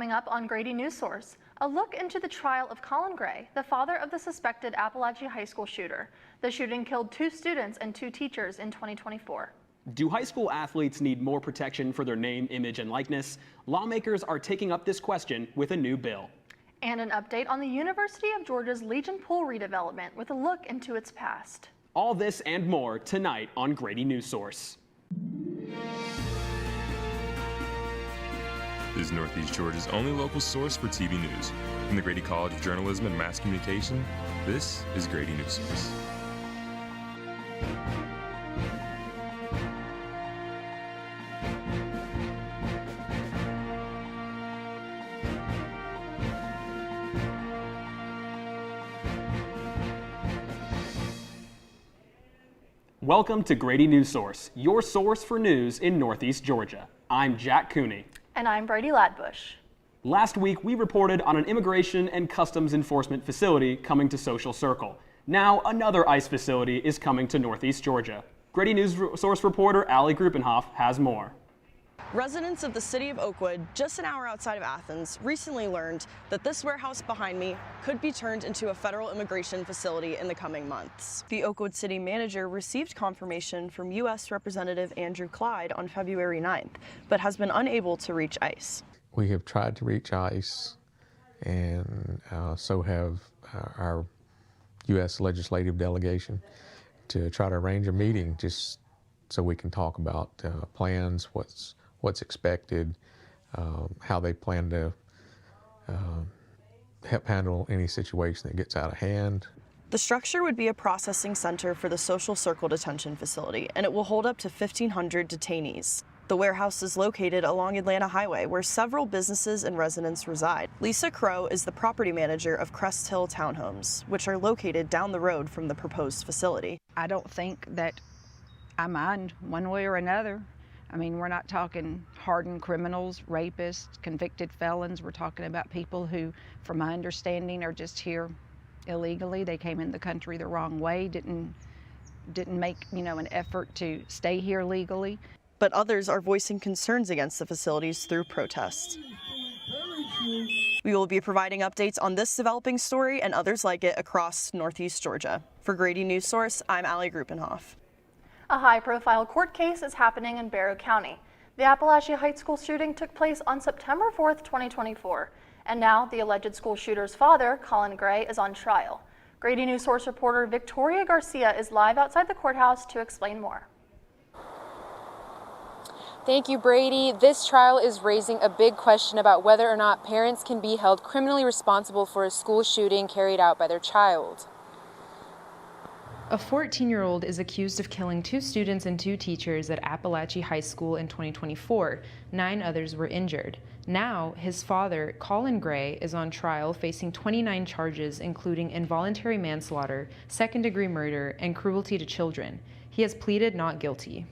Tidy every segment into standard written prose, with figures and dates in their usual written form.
Coming up on Grady Newsource, a look into the trial of Colin Gray, the father of the suspected Appalachia High School shooter. The shooting killed 2 students and 2 teachers in 2024. Do high school athletes need more protection for their name, image, and likeness? Lawmakers are taking up this question with a new bill. And an update on the University of Georgia's Legion Pool redevelopment with a look into its past. All this and more tonight on Grady Newsource. This is Northeast Georgia's only local source for TV news. From the Grady College of Journalism and Mass Communication, this is Grady Newsource. Welcome to Grady Newsource, your source for news in Northeast Georgia. I'm Jack Cooney. And I'm Brady Ladbush. Last week, we reported on an immigration and customs enforcement facility coming to Social Circle. Now, another ICE facility is coming to Northeast Georgia. Grady Newsource reporter Allie Gruppenhoff has more. Residents of the city of Oakwood, just an hour outside of Athens, recently learned that this warehouse behind me could be turned into a federal immigration facility in the coming months. The Oakwood city manager received confirmation from U.S. Representative Andrew Clyde on February 9th, but has been unable to reach ICE. We have tried to reach ICE, and so have our U.S. legislative delegation, to try to arrange a meeting just so we can talk about plans, what's expected, how they plan to help handle any situation that gets out of hand. The structure would be a processing center for the Social Circle detention facility, and it will hold up to 1,500 detainees. The warehouse is located along Atlanta Highway, where several businesses and residents reside. Lisa Crow is the property manager of Crest Hill Townhomes, which are located down the road from the proposed facility. I don't think that I mind one way or another. I mean, we're not talking hardened criminals, rapists, convicted felons. We're talking about people who, from my understanding, are just here illegally. They came in the country the wrong way, didn't make, an effort to stay here legally. But others are voicing concerns against the facilities through protests. We will be providing updates on this developing story and others like it across Northeast Georgia. For Grady Newsource, I'm Allie Gruppenhoff. A high-profile court case is happening in Barrow County. The Appalachia High School shooting took place on September 4th, 2024, and now the alleged school shooter's father, Colin Gray, is on trial. Grady Newsource reporter Victoria Garcia is live outside the courthouse to explain more. Thank you, Brady. This trial is raising a big question about whether or not parents can be held criminally responsible for a school shooting carried out by their child. A 14-year-old is accused of killing 2 students and 2 teachers at Appalachia High School in 2024. 9 others were injured. Now, his father, Colin Gray, is on trial facing 29 charges, including involuntary manslaughter, second-degree murder, and cruelty to children. He has pleaded not guilty.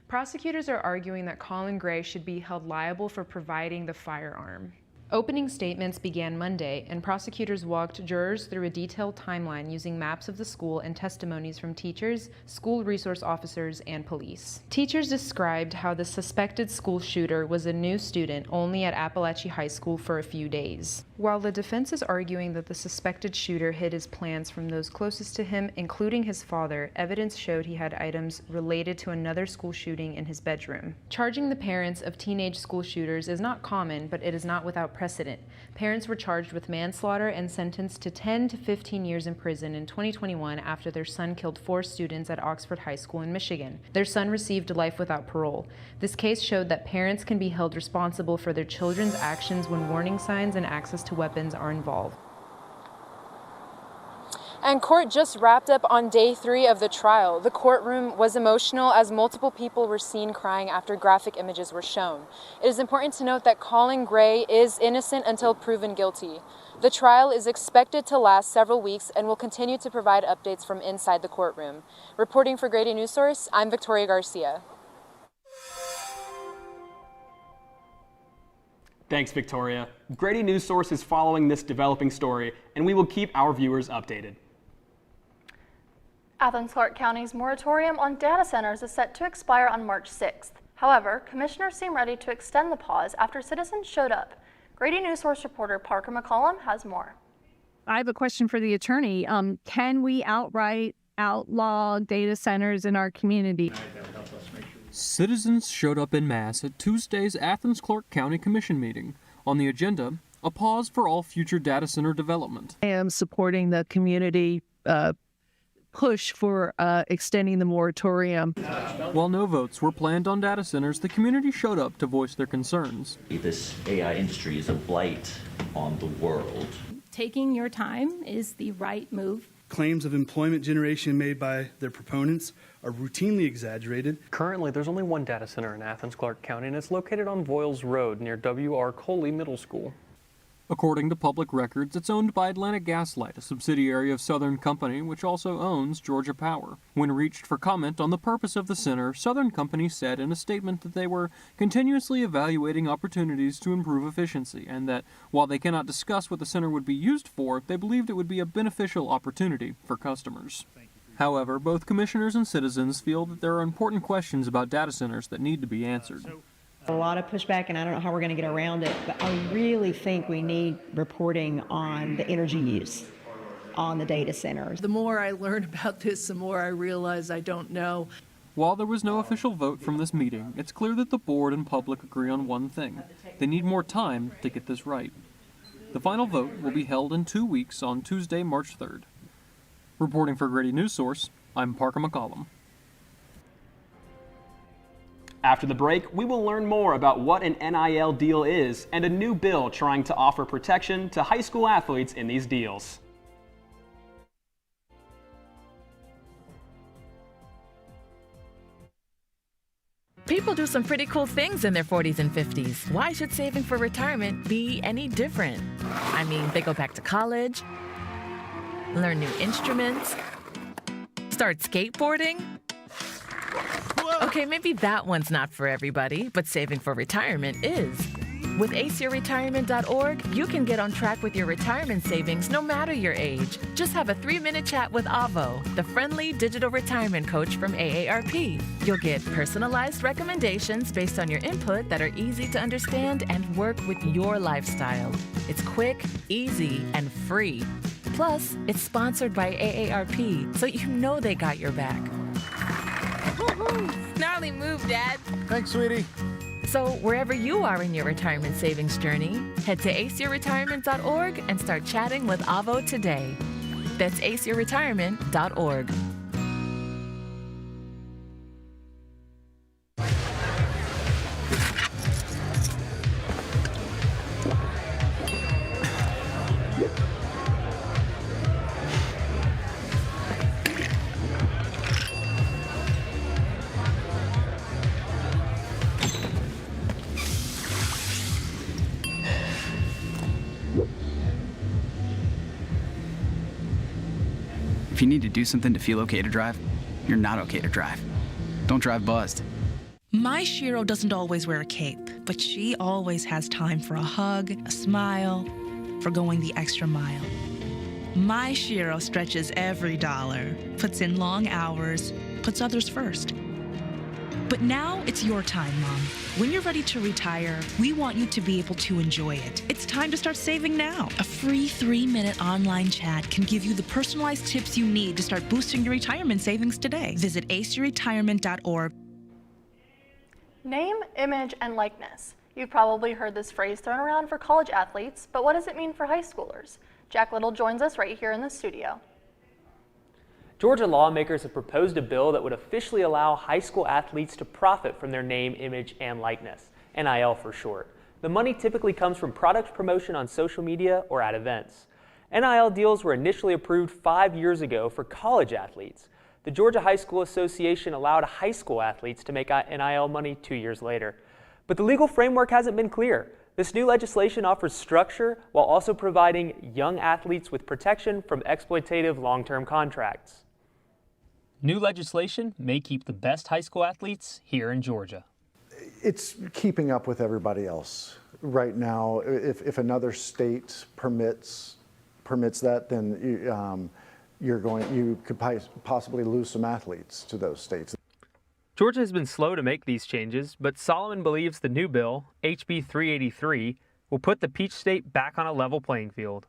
Prosecutors are arguing that Colin Gray should be held liable for providing the firearm. Opening statements began Monday, and prosecutors walked jurors through a detailed timeline using maps of the school and testimonies from teachers, school resource officers, and police. Teachers described how the suspected school shooter was a new student only at Appalachia High School for a few days. While the defense is arguing that the suspected shooter hid his plans from those closest to him, including his father, evidence showed he had items related to another school shooting in his bedroom. Charging the parents of teenage school shooters is not common, but it is not without precedent. Parents were charged with manslaughter and sentenced to 10 to 15 years in prison in 2021 after their son killed 4 students at Oxford High School in Michigan. Their son received life without parole. This case showed that parents can be held responsible for their children's actions when warning signs and access to weapons are involved. And court just wrapped up on day 3 of the trial. The courtroom was emotional as multiple people were seen crying after graphic images were shown. It is important to note that Colin Gray is innocent until proven guilty. The trial is expected to last several weeks and will continue to provide updates from inside the courtroom. Reporting for Grady Newsource, I'm Victoria Garcia. Thanks, Victoria. Grady Newsource is following this developing story, and we will keep our viewers updated. Athens-Clarke County's moratorium on data centers is set to expire on March 6th. However, commissioners seem ready to extend the pause after citizens showed up. Grady Newsource reporter Parker McCollum has more. I have a question for the attorney. Can we outright outlaw data centers in our community? Citizens showed up en masse at Tuesday's Athens-Clarke County Commission meeting. On the agenda, a pause for all future data center development. I am supporting the community push for extending the moratorium. While no votes were planned on data centers, the community showed up to voice their concerns. This AI industry is a blight on the world. Taking your time is the right move. Claims of employment generation made by their proponents are routinely exaggerated. Currently, there's only one data center in Athens-Clarke County, and it's located on Voiles Road near W.R. Coley Middle School. According to public records, it's owned by Atlantic Gas Light, a subsidiary of Southern Company, which also owns Georgia Power. When reached for comment on the purpose of the center, Southern Company said in a statement that they were continuously evaluating opportunities to improve efficiency, and that while they cannot discuss what the center would be used for, they believed it would be a beneficial opportunity for customers. However, both commissioners and citizens feel that there are important questions about data centers that need to be answered. A lot of pushback, and I don't know how we're going to get around it, but I really think we need reporting on the energy use on the data centers. The more I learn about this, the more I realize I don't know. While there was no official vote from this meeting, it's clear that the board and public agree on one thing. They need more time to get this right. The final vote will be held in 2 weeks on Tuesday, March 3rd. Reporting for Grady Newsource, I'm Parker McCollum. After the break, we will learn more about what an NIL deal is and a new bill trying to offer protection to high school athletes in these deals. People do some pretty cool things in their 40s and 50s. Why should saving for retirement be any different? I mean, they go back to college, learn new instruments, start skateboarding. Okay, maybe that one's not for everybody, but saving for retirement is. With aceyourretirement.org, you can get on track with your retirement savings no matter your age. Just have a 3-minute chat with Avo, the friendly digital retirement coach from AARP. You'll get personalized recommendations based on your input that are easy to understand and work with your lifestyle. It's quick, easy, and free. Plus, it's sponsored by AARP, so you know they got your back. Gnarly move, Dad. Thanks, sweetie. So wherever you are in your retirement savings journey, head to aceyourretirement.org and start chatting with Avo today. That's aceyourretirement.org. If you need to do something to feel okay to drive, you're not okay to drive. Don't drive buzzed. My Shiro doesn't always wear a cape, but she always has time for a hug, a smile, for going the extra mile. My Shiro stretches every dollar, puts in long hours, puts others first. But now it's your time, Mom. When you're ready to retire, we want you to be able to enjoy it. It's time to start saving now. A free 3-minute online chat can give you the personalized tips you need to start boosting your retirement savings today. Visit aceyourretirement.org. Name, image, and likeness. You've probably heard this phrase thrown around for college athletes, but what does it mean for high schoolers? Jack Little joins us right here in the studio. Georgia lawmakers have proposed a bill that would officially allow high school athletes to profit from their name, image, and likeness, NIL for short. The money typically comes from product promotion on social media or at events. NIL deals were initially approved 5 years ago for college athletes. The Georgia High School Association allowed high school athletes to make NIL money 2 years later. But the legal framework hasn't been clear. This new legislation offers structure while also providing young athletes with protection from exploitative long-term contracts. New legislation may keep the best high school athletes here in Georgia. It's keeping up with everybody else. Right now, if another state permits that, then you could possibly lose some athletes to those states. Georgia has been slow to make these changes, but Solomon believes the new bill, HB 383, will put the Peach State back on a level playing field.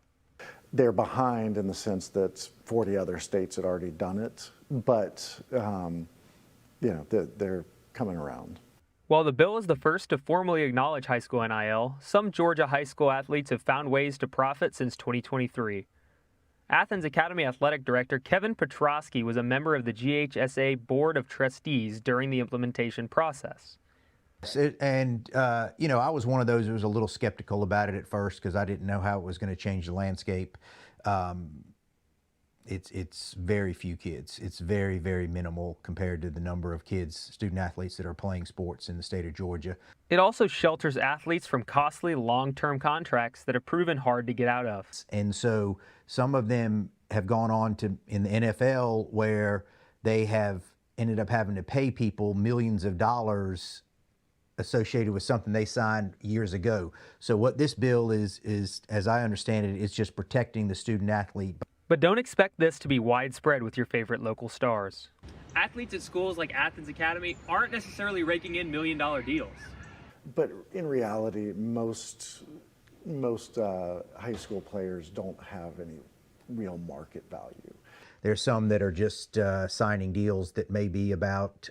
They're behind in the sense that 40 other states had already done it, but they're coming around. While the bill is the first to formally acknowledge high school NIL, some Georgia high school athletes have found ways to profit since 2023. Athens Academy Athletic Director Kevin Petrosky was a member of the GHSA Board of Trustees during the implementation process. I was one of those who was a little skeptical about it at first because I didn't know how it was going to change the landscape. It's very few kids. It's very, very minimal compared to the number of kids, student athletes that are playing sports in the state of Georgia. It also shelters athletes from costly long-term contracts that have proven hard to get out of. And so some of them have gone on to in the NFL where they have ended up having to pay people millions of dollars associated with something they signed years ago. So what this bill is, as I understand it, is just protecting the student athlete. But don't expect this to be widespread with your favorite local stars. Athletes at schools like Athens Academy aren't necessarily raking in million-dollar deals. But in reality, most high school players don't have any real market value. There's some that are just signing deals that may be about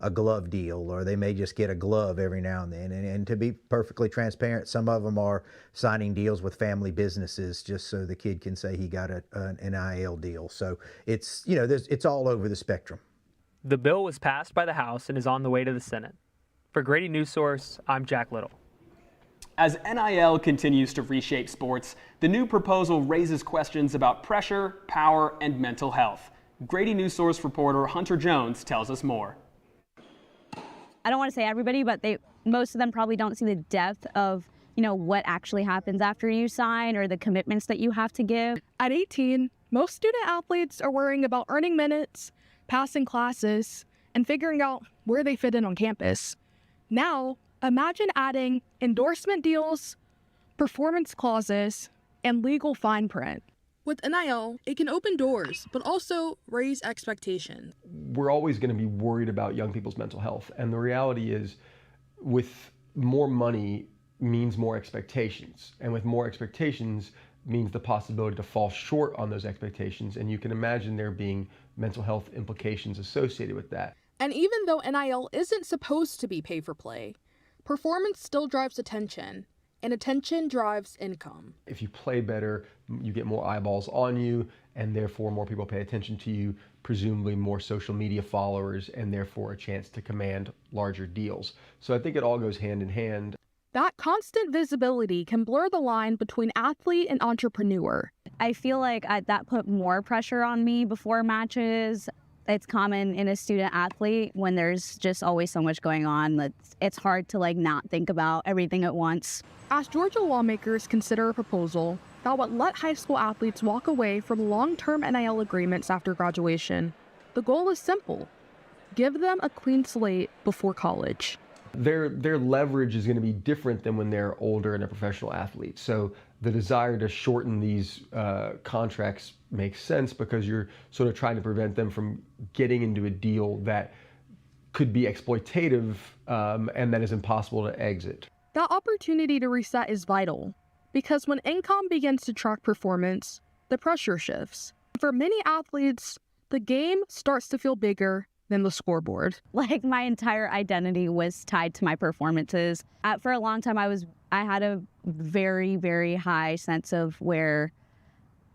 a glove deal, or they may just get a glove every now and then. And to be perfectly transparent, some of them are signing deals with family businesses just so the kid can say he got an NIL deal. So it's all over the spectrum. The bill was passed by the House and is on the way to the Senate. For Grady Newsource, I'm Jack Little. As NIL continues to reshape sports, the new proposal raises questions about pressure, power, and mental health. Grady Newsource reporter Hunter Jones tells us more. I don't want to say everybody, but most of them probably don't see the depth of, what actually happens after you sign or the commitments that you have to give. At 18, most student athletes are worrying about earning minutes, passing classes, and figuring out where they fit in on campus. Now, imagine adding endorsement deals, performance clauses, and legal fine print. With NIL, it can open doors, but also raise expectations. We're always going to be worried about young people's mental health. And the reality is, with more money means more expectations. And with more expectations means the possibility to fall short on those expectations. And you can imagine there being mental health implications associated with that. And even though NIL isn't supposed to be pay for play, performance still drives attention. And attention drives income. If you play better, you get more eyeballs on you, and therefore more people pay attention to you, presumably more social media followers, and therefore a chance to command larger deals. So I think it all goes hand in hand. That constant visibility can blur the line between athlete and entrepreneur. I feel like that put more pressure on me before matches. It's common in a student athlete when there's just always so much going on that it's hard to not think about everything at once. As Georgia lawmakers consider a proposal that would let high school athletes walk away from long-term NIL agreements after graduation, the goal is simple: give them a clean slate before college. Their leverage is going to be different than when they're older and a professional athlete. So the desire to shorten these contracts makes sense because you're sort of trying to prevent them from getting into a deal that could be exploitative and that is impossible to exit. That opportunity to reset is vital because when income begins to track performance, the pressure shifts. For many athletes, the game starts to feel bigger than the scoreboard. My entire identity was tied to my performances. For a long time, I had a very, very high sense of where,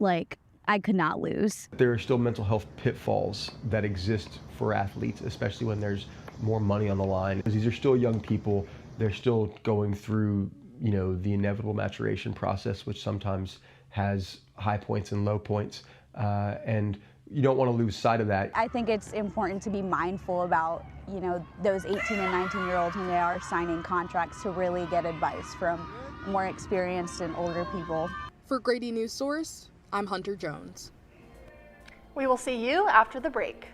I could not lose. There are still mental health pitfalls that exist for athletes, especially when there's more money on the line. These are still young people. They're still going through, the inevitable maturation process, which sometimes has high points and low points. And you don't want to lose sight of that. I think it's important to be mindful about, those 18 and 19-year-olds when they are signing contracts to really get advice from more experienced and older people. For Grady Newsource, I'm Hunter Jones. We will see you after the break.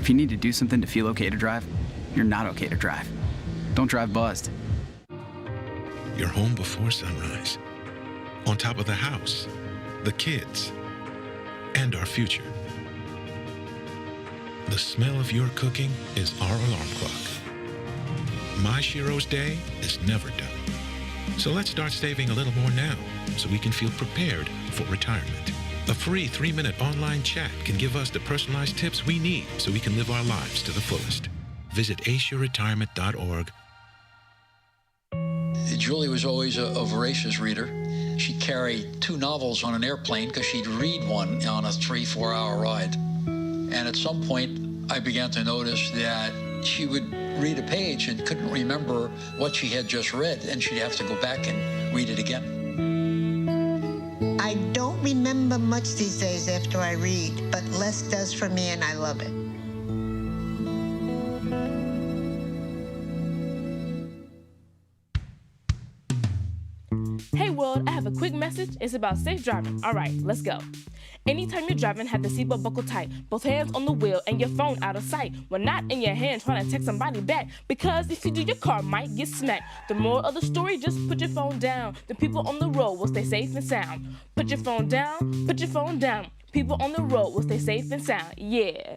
If you need to do something to feel okay to drive, you're not okay to drive. Don't drive buzzed. You're home before sunrise, on top of the house, the kids, and our future. The smell of your cooking is our alarm clock. My Shiro's day is never done. So let's start saving a little more now so we can feel prepared for retirement. A free 3-minute online chat can give us the personalized tips we need so we can live our lives to the fullest. Visit aceyourretirement.org. Julie was always a voracious reader. She'd carry 2 novels on an airplane because she'd read one on a 3-4 hour ride. And at some point, I began to notice that she would read a page and couldn't remember what she had just read, and she'd have to go back and read it again. I don't remember much these days after I read, but less does for me, and I love it. Hey world, I have a quick message. It's about safe driving. All right, let's go. Anytime you're driving, have the seatbelt buckled tight. Both hands on the wheel and your phone out of sight. When not in your hand, trying to text somebody back. Because if you do, your car might get smacked. The moral of the story, just put your phone down. The people on the road will stay safe and sound. Put your phone down, put your phone down. People on the road will stay safe and sound. Yeah.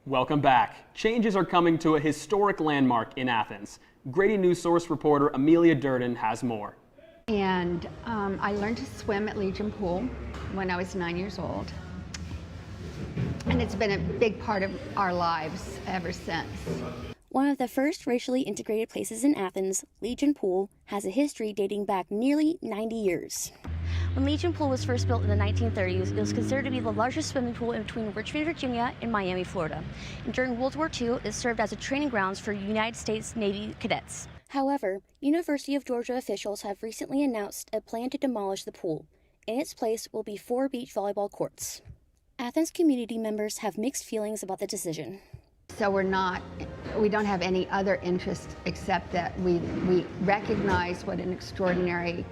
Welcome back. Changes are coming to a historic landmark in Athens. Grady Newsource reporter Amelia Durden has more. And I learned to swim at Legion Pool when I was 9 years old. And it's been a big part of our lives ever since. One of the first racially integrated places in Athens, Legion Pool, has a history dating back nearly 90 years. When Legion Pool was first built in the 1930s, it was considered to be the largest swimming pool in between Richmond, Virginia and Miami, Florida. And during World War II, it served as a training grounds for United States Navy cadets. However, University of Georgia officials have recently announced a plan to demolish the pool. In its place will be 4 beach volleyball courts. Athens community members have mixed feelings about the decision. So we don't have any other interest except that we recognize what an extraordinary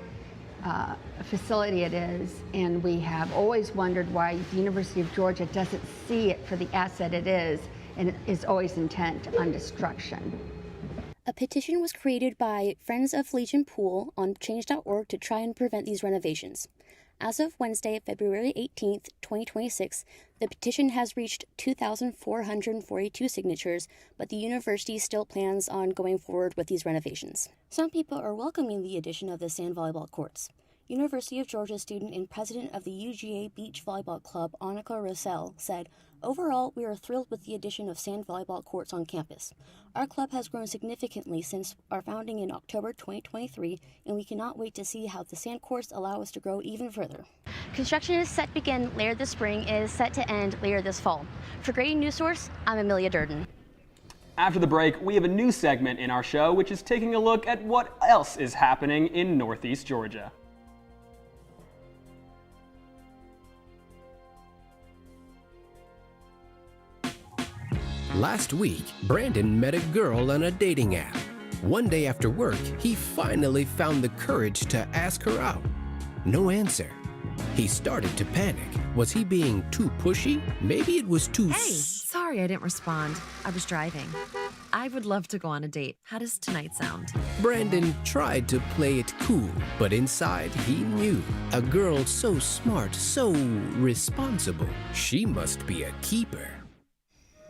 facility it is, and we have always wondered why the University of Georgia doesn't see it for the asset it is, and it is always intent on destruction. A petition was created by Friends of Legion Pool on change.org to try and prevent these renovations. As of Wednesday, February 18th, 2026, the petition has reached 2,442 signatures, but the university still plans on going forward with these renovations. Some people are welcoming the addition of the sand volleyball courts. University of Georgia student and president of the UGA Beach Volleyball Club, Annika Rossell, said, "Overall, we are thrilled with the addition of sand volleyball courts on campus. Our club has grown significantly since our founding in October 2023, and we cannot wait to see how the sand courts allow us to grow even further." Construction is set to begin later this spring and is set to end later this fall. For Grady Newsource, I'm Amelia Durden. After the break, we have a new segment in our show, which is taking a look at what else is happening in Northeast Georgia. Last week, Brandon met a girl on a dating app. One day after work, he finally found the courage to ask her out. No answer. He started to panic. Was he being too pushy? Maybe it was too... Hey, sorry I didn't respond. I was driving. I would love to go on a date. How does tonight sound? Brandon tried to play it cool, but inside he knew. A girl so smart, so responsible. She must be a keeper.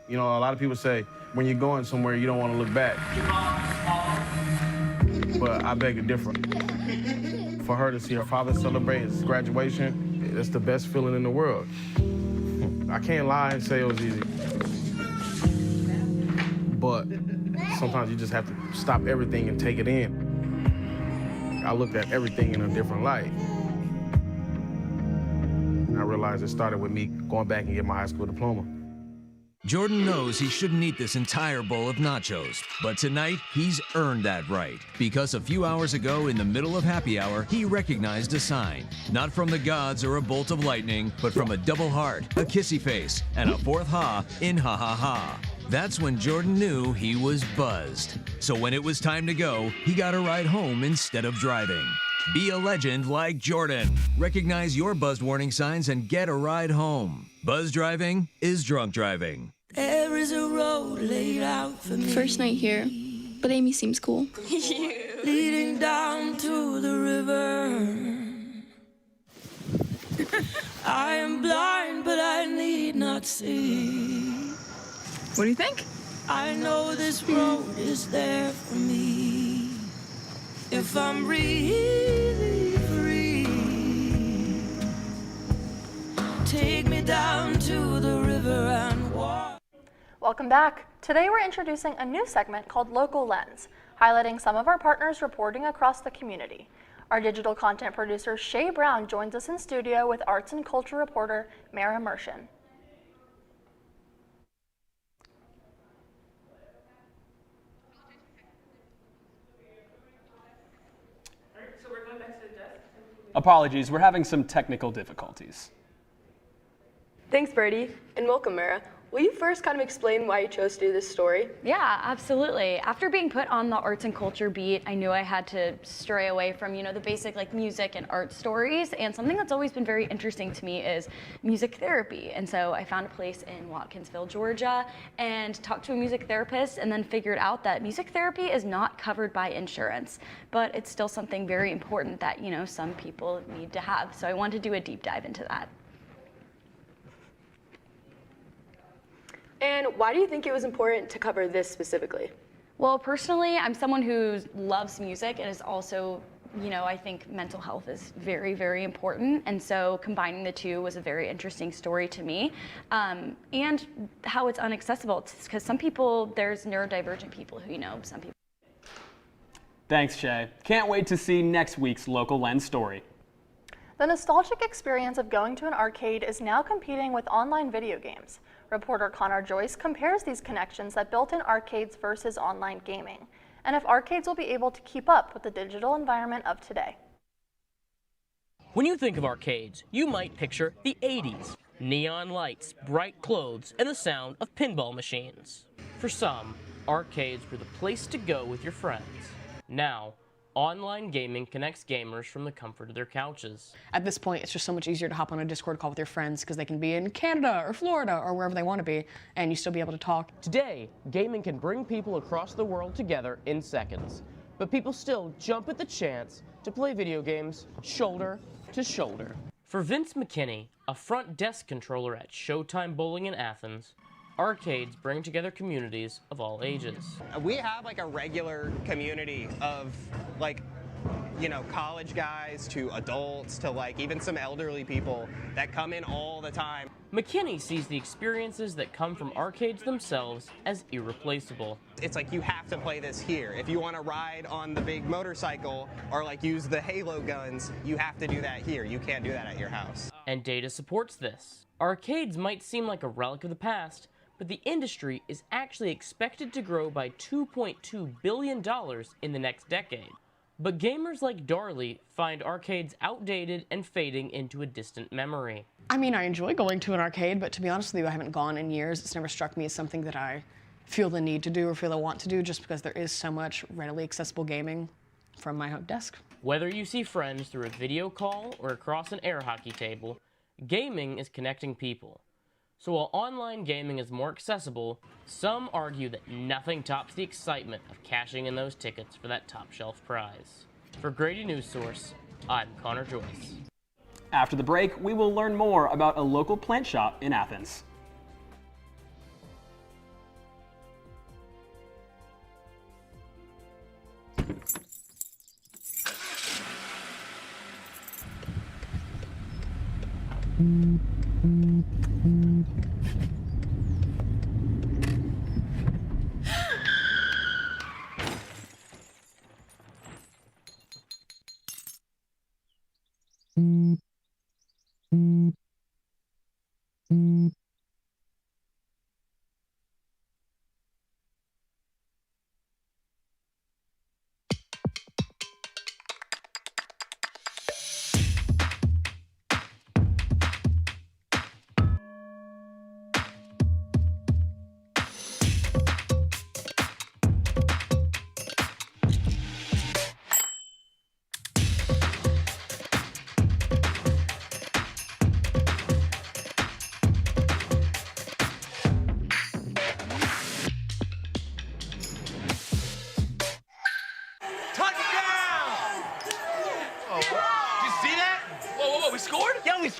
You know, a lot of people say, when you're going somewhere, you don't want to look back. But I beg to differ. For her to see her father celebrate his graduation, it's the best feeling in the world. I can't lie and say it was easy. But sometimes you just have to stop everything and take it in. I looked at everything in a different light. And I realized it started with me going back and getting my high school diploma. Jordan knows he shouldn't eat this entire bowl of nachos, but tonight he's earned that right. Because a few hours ago, in the middle of happy hour, he recognized a sign. Not from the gods or a bolt of lightning, but from a double heart, a kissy face, and a fourth ha in ha ha ha. That's when Jordan knew he was buzzed. So when it was time to go, he got a ride home instead of driving. Be a legend like Jordan. Recognize your buzzed warning signs and get a ride home. Buzz driving is drunk driving. There is a road laid out for me. First night here, but Amy seems cool. Leading down to the river. I am blind, but I need not see. What do you think? I know this road is there for me. If I'm really free, take me down to the river and walk. Welcome back. Today we're introducing a new segment called Local Lens, highlighting some of our partners reporting across the community. Our digital content producer Shay Brown joins us in studio with arts and culture reporter Mara Mershin. Apologies, we're having some technical difficulties. Thanks, Brady, and welcome, Mara. Will you first kind of explain why you chose to do this story? Yeah, absolutely. After being put on the arts and culture beat, I knew I had to stray away from, the basic like music and art stories. And something that's always been very interesting to me is music therapy. And so I found a place in Watkinsville, Georgia, and talked to a music therapist and then figured out that music therapy is not covered by insurance, but it's still something very important that, some people need to have. So I wanted to do a deep dive into that. And why do you think it was important to cover this specifically? Well, personally, I'm someone who loves music and is also, I think mental health is very, very important. And so combining the two was a very interesting story to me. And how it's inaccessible, because some people, there's neurodivergent people who, some people. Thanks, Shay. Can't wait to see next week's Local Lens story. The nostalgic experience of going to an arcade is now competing with online video games. Reporter Connor Joyce compares these connections that built in arcades versus online gaming, and if arcades will be able to keep up with the digital environment of today. When you think of arcades, you might picture the 80s. Neon lights, bright clothes, and the sound of pinball machines. For some, arcades were the place to go with your friends. Now, online gaming connects gamers from the comfort of their couches. At this point, it's just so much easier to hop on a Discord call with your friends because they can be in Canada or Florida or wherever they want to be, and you still be able to talk. Today, gaming can bring people across the world together in seconds, but people still jump at the chance to play video games shoulder to shoulder. For Vince McKinney, a front desk controller at Showtime Bowling in Athens, arcades bring together communities of all ages. We have like a regular community of college guys to adults to even some elderly people that come in all the time. McKinney sees the experiences that come from arcades themselves as irreplaceable. It's like you have to play this here. If you want to ride on the big motorcycle or use the halo guns, you have to do that here. You can't do that at your house. And data supports this. Arcades might seem like a relic of the past, but the industry is actually expected to grow by $2.2 billion in the next decade. But gamers like Darley find arcades outdated and fading into a distant memory. I mean, I enjoy going to an arcade, but to be honest with you, I haven't gone in years. It's never struck me as something that I feel the need to do or feel I want to do, just because there is so much readily accessible gaming from my home desk. Whether you see friends through a video call or across an air hockey table, gaming is connecting people. So while online gaming is more accessible, some argue that nothing tops the excitement of cashing in those tickets for that top shelf prize. For Grady Newsource, I'm Connor Joyce. After the break, we will learn more about a local plant shop in Athens.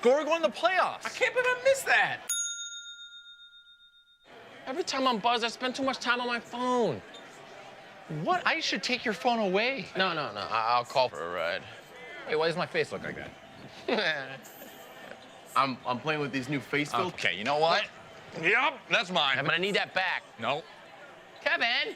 score going to the playoffs. I can't believe I missed that. Every time I'm buzzed, I spend too much time on my phone. What? I should take your phone away. No. I'll call for a ride. Hey, why does my face look like that? I'm playing with these new face filters. Okay, you know what? Yep, that's mine. I'm gonna need that back. No. Kevin!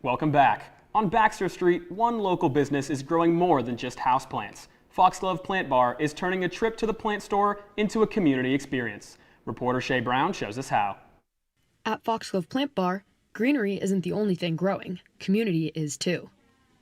Welcome back. On Baxter Street, one local business is growing more than just houseplants. Foxglove Plant Bar is turning a trip to the plant store into a community experience. Reporter Shay Brown shows us how. At Foxglove Plant Bar, greenery isn't the only thing growing. Community is too.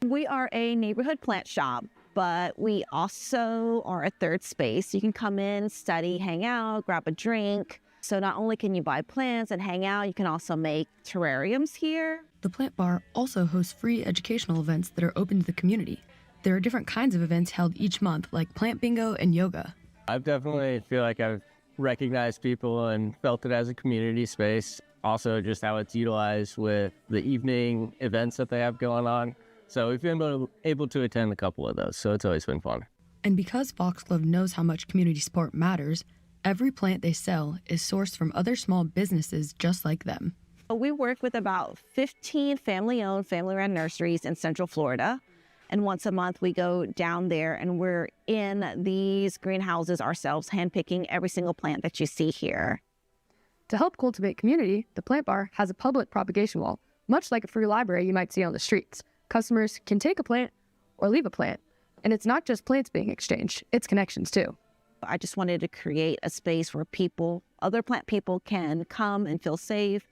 We are a neighborhood plant shop, but we also are a third space. You can come in, study, hang out, grab a drink. So not only can you buy plants and hang out, you can also make terrariums here. The Plant Bar also hosts free educational events that are open to the community. There are different kinds of events held each month, like plant bingo and yoga. I definitely feel like I've recognized people and felt it as a community space. Also, just how it's utilized with the evening events that they have going on. So we've been able to attend a couple of those, so it's always been fun. And because Foxglove knows how much community support matters, every plant they sell is sourced from other small businesses just like them. We work with about 15 family-owned, family-run nurseries in Central Florida. And once a month, we go down there and we're in these greenhouses ourselves, handpicking every single plant that you see here. To help cultivate community, the Plant Bar has a public propagation wall, much like a free library you might see on the streets. Customers can take a plant or leave a plant. And it's not just plants being exchanged, it's connections too. I just wanted to create a space where people, other plant people, can come and feel safe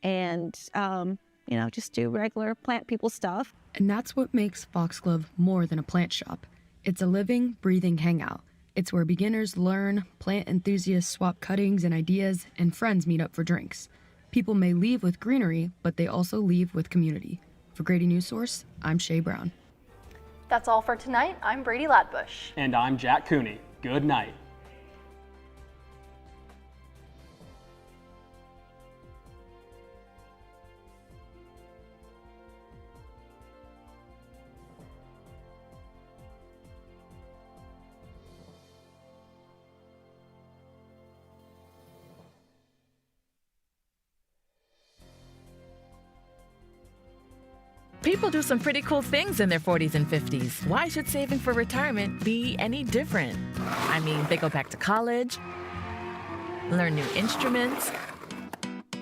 and, just do regular plant people stuff. And that's what makes Foxglove more than a plant shop. It's a living, breathing hangout. It's where beginners learn, plant enthusiasts swap cuttings and ideas, and friends meet up for drinks. People may leave with greenery, but they also leave with community. For Grady Newsource, I'm Shay Brown. That's all for tonight. I'm Brady Ladbush. And I'm Jack Cooney. Good night. People do some pretty cool things in their 40s and 50s. Why should saving for retirement be any different? I mean, they go back to college, learn new instruments,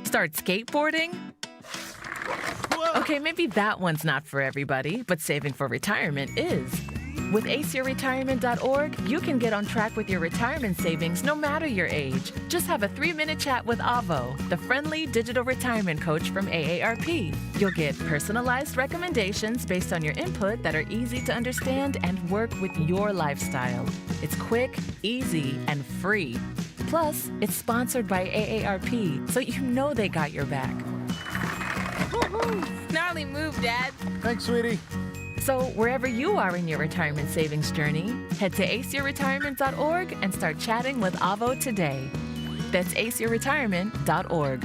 start skateboarding. Okay, maybe that one's not for everybody, but saving for retirement is. With aceyourretirement.org, you can get on track with your retirement savings no matter your age. Just have a 3-minute chat with Avo, the friendly digital retirement coach from AARP. You'll get personalized recommendations based on your input that are easy to understand and work with your lifestyle. It's quick, easy, and free. Plus, it's sponsored by AARP, so you know they got your back. Gnarly move, Dad. Thanks, sweetie. So wherever you are in your retirement savings journey, head to aceyourretirement.org and start chatting with Avo today. That's aceyourretirement.org.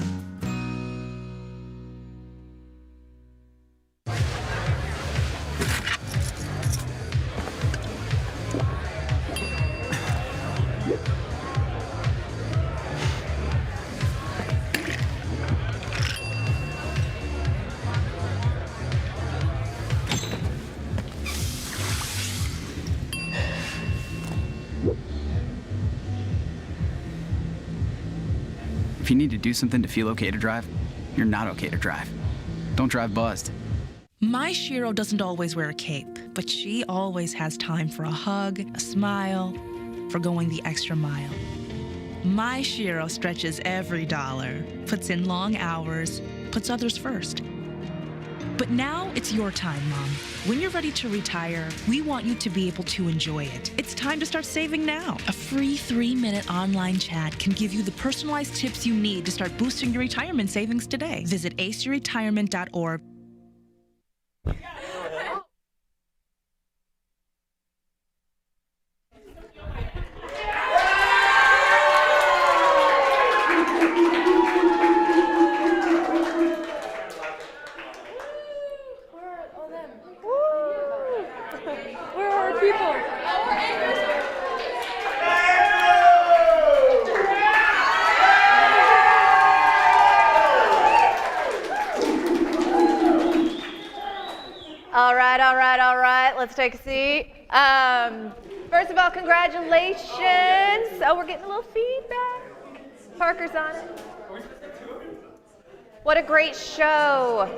If you need to do something to feel okay to drive, you're not okay to drive. Don't drive buzzed. My Shiro doesn't always wear a cape, but she always has time for a hug, a smile, for going the extra mile. My Shiro stretches every dollar, puts in long hours, puts others first. But now it's your time, Mom. When you're ready to retire, we want you to be able to enjoy it. It's time to start saving now. A free 3-minute online chat can give you the personalized tips you need to start boosting your retirement savings today. Visit aceyourretirement.org. Where are our people? All right, all right, all right. Let's take a seat. First of all, congratulations. Oh, we're getting a little feedback. Parker's on it. What a great show.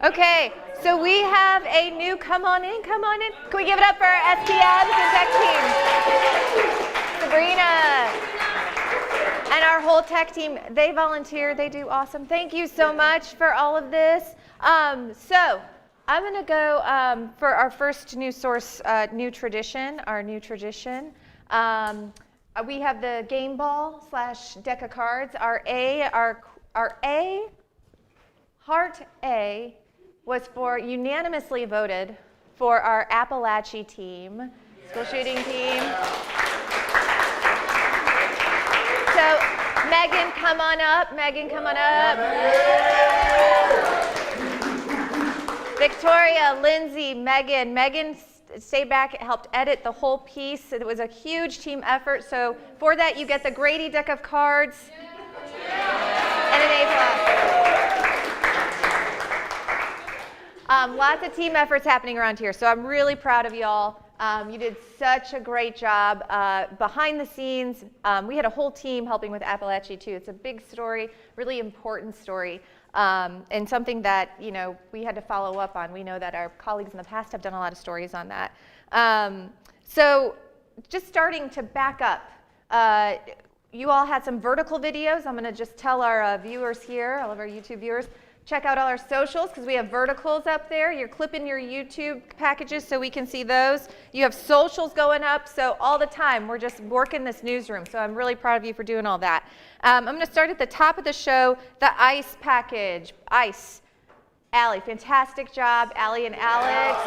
Okay, so we have a new, come on in. Can we give it up for our STMs and tech team? Sabrina and our whole tech team, they volunteer, they do awesome. Thank you so much for all of this. So I'm gonna go for our first new source, new tradition. We have the game ball / deck of cards. Our A, Heart A, was unanimously voted for our Appalachia team, school shooting team. So Megan, come on up. Victoria, Lindsay, Megan stayed back, helped edit the whole piece. It was a huge team effort. So for that, you get the Grady deck of cards and an A+. Lots of team efforts happening around here, so I'm really proud of y'all. You did such a great job behind the scenes. We had a whole team helping with Appalachia too. It's a big story, really important story, and something that we had to follow up on. We know that our colleagues in the past have done a lot of stories on that. So just starting to back up, you all had some vertical videos. I'm going to just tell our viewers here, all of our YouTube viewers, check out all our socials because we have verticals up there. You're clipping your YouTube packages so we can see those. You have socials going up, so all the time we're just working this newsroom. So I'm really proud of you for doing all that. I'm going to start at the top of the show, the ICE package. ICE. Allie, fantastic job, Allie and Alex.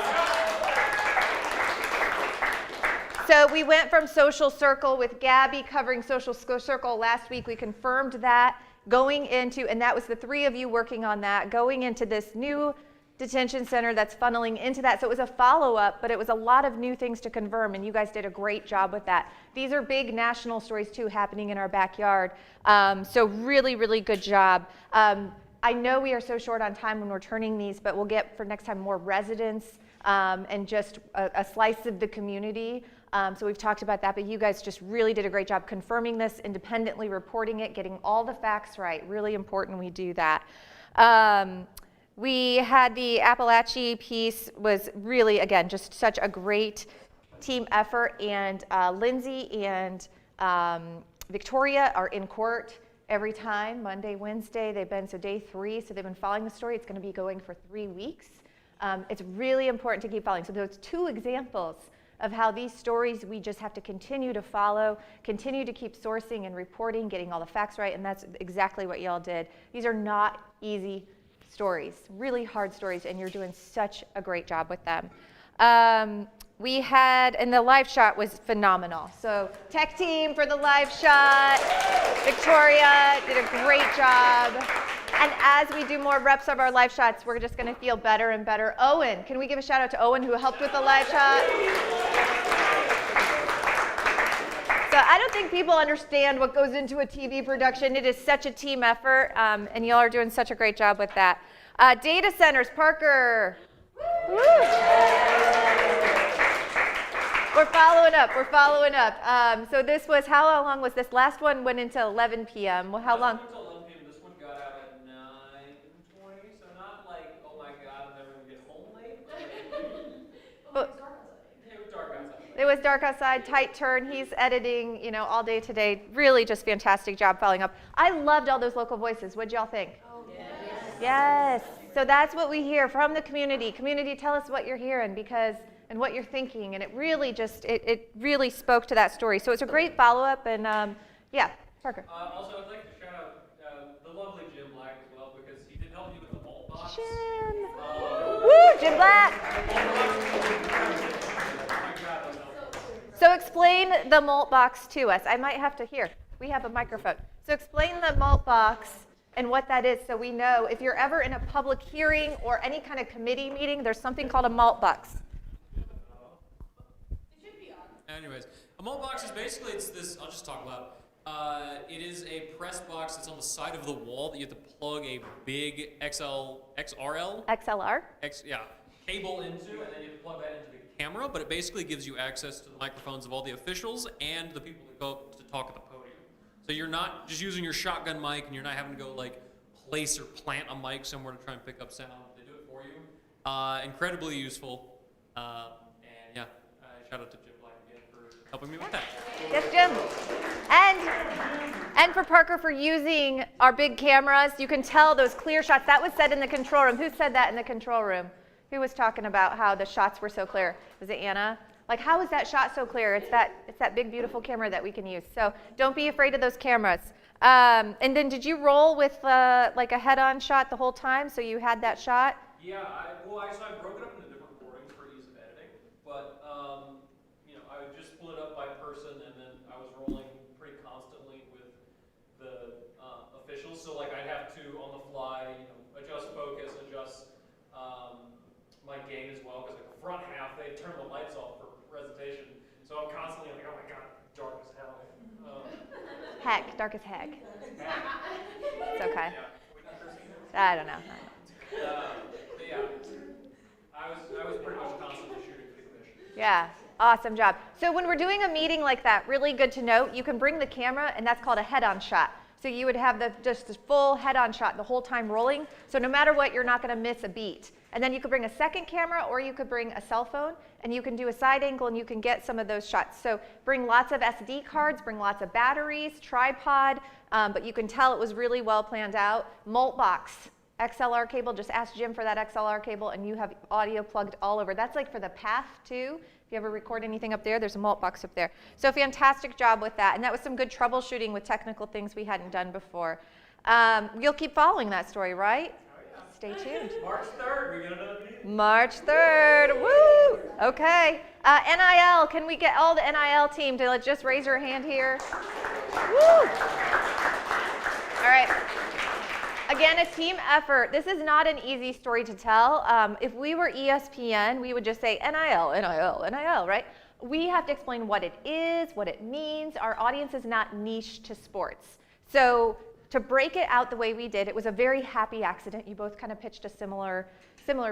So we went from Social Circle with Gabby covering Social Circle last week. We confirmed that. Going into, and that was the three of you working on that, going into this new detention center that's funneling into that. So it was a follow-up, but it was a lot of new things to confirm, and you guys did a great job with that. These are big national stories, too, happening in our backyard. So really, really good job. I know we are so short on time when we're turning these, but we'll get, for next time, more residents and just a slice of the community. So we've talked about that, but you guys just really did a great job confirming this, independently reporting it, getting all the facts right. Really important we do that. We had the Appalachia piece was really, again, just such a great team effort, and Lindsay and Victoria are in court every time, Monday, Wednesday. They've been, so day 3, so they've been following the story. It's going to be going for 3 weeks. It's really important to keep following. So those 2 examples of how these stories we just have to continue to follow, continue to keep sourcing and reporting, getting all the facts right, and that's exactly what y'all did. These are not easy stories, really hard stories, and you're doing such a great job with them. We had, and the live shot was phenomenal. So tech team for the live shot. Victoria did a great job. And as we do more reps of our live shots, we're just going to feel better and better. Owen, can we give a shout out to Owen who helped with the live shot? So I don't think people understand what goes into a TV production. It is such a team effort, and y'all are doing such a great job with that. Data centers, Parker. Woo. We're following up. So this was, how long was this? Last one went into 11 p.m. Well, how long? Until 11 p.m. This one got out at 9:20, so not like, oh my God, I'm never going to get home late. But like, it was dark outside. It was dark outside, tight turn. He's editing, all day today. Really just fantastic job following up. I loved all those local voices. What'd y'all think? Oh, yes. So that's what we hear from the community. Community, tell us what you're hearing and what you're thinking. And it really it really spoke to that story. So it's a great follow-up. And yeah, Parker. Also, I'd like to shout out the lovely Jim Black as well, because he did help me with the malt box. Jim. Woo, Jim Black. So explain the malt box to us. I might have to hear. We have a microphone. So explain the malt box and what that is so we know if you're ever in a public hearing or any kind of committee meeting, there's something called a malt box. Anyways, a malt box is basically, it's this, I'll just talk loud. It is a press box that's on the side of the wall that you have to plug a big XLR cable into, and then you have to plug that into the camera, but it basically gives you access to the microphones of all the officials and the people that go up to talk at the podium. So you're not just using your shotgun mic, and you're not having to go place or plant a mic somewhere to try and pick up sound. They do it for you. Incredibly useful. And yeah, shout out to Jim Black again for helping me with that. Yes, Jim. And for Parker for using our big cameras. You can tell those clear shots. That was said in the control room. Who said that in the control room? Who was talking about how the shots were so clear? Was it Anna? How is that shot so clear? It's that big, beautiful camera that we can use. So don't be afraid of those cameras. And then did you roll with a head-on shot the whole time? So you had that shot? Yeah, I broke it up into different recordings for ease of editing, but I would just split up by person, and then I was rolling pretty constantly with the officials. So I'd have to on the fly, adjust focus, adjust my gain as well, because the front half they turn the lights off for presentation, so I'm constantly oh my god, dark as hell. Heck, dark as heck. It's okay. I don't know. But yeah, I was pretty much constantly shooting for the commission. Yeah, awesome job. So when we're doing a meeting like that, really good to note, you can bring the camera, and that's called a head-on shot. So you would have just this full head-on shot the whole time rolling. So no matter what, you're not going to miss a beat. And then you could bring a second camera, or you could bring a cell phone, and you can do a side angle, and you can get some of those shots. So bring lots of SD cards, bring lots of batteries, tripod, but you can tell it was really well planned out. Malt box, XLR cable, just ask Jim for that XLR cable, and you have audio plugged all over. That's for the path too. If you ever record anything up there, there's a malt box up there. So fantastic job with that. And that was some good troubleshooting with technical things we hadn't done before. You'll keep following that story, right? Stay tuned. March 3rd, we get another meeting. March 3rd, woo! Okay. NIL, can we get all the NIL team to just raise your hand here? Woo! All right. Again, a team effort. This is not an easy story to tell. If we were ESPN, we would just say NIL, NIL, NIL, right? We have to explain what it is, what it means. Our audience is not niche to sports. So to break it out the way we did, it was a very happy accident. You both kind of pitched a similar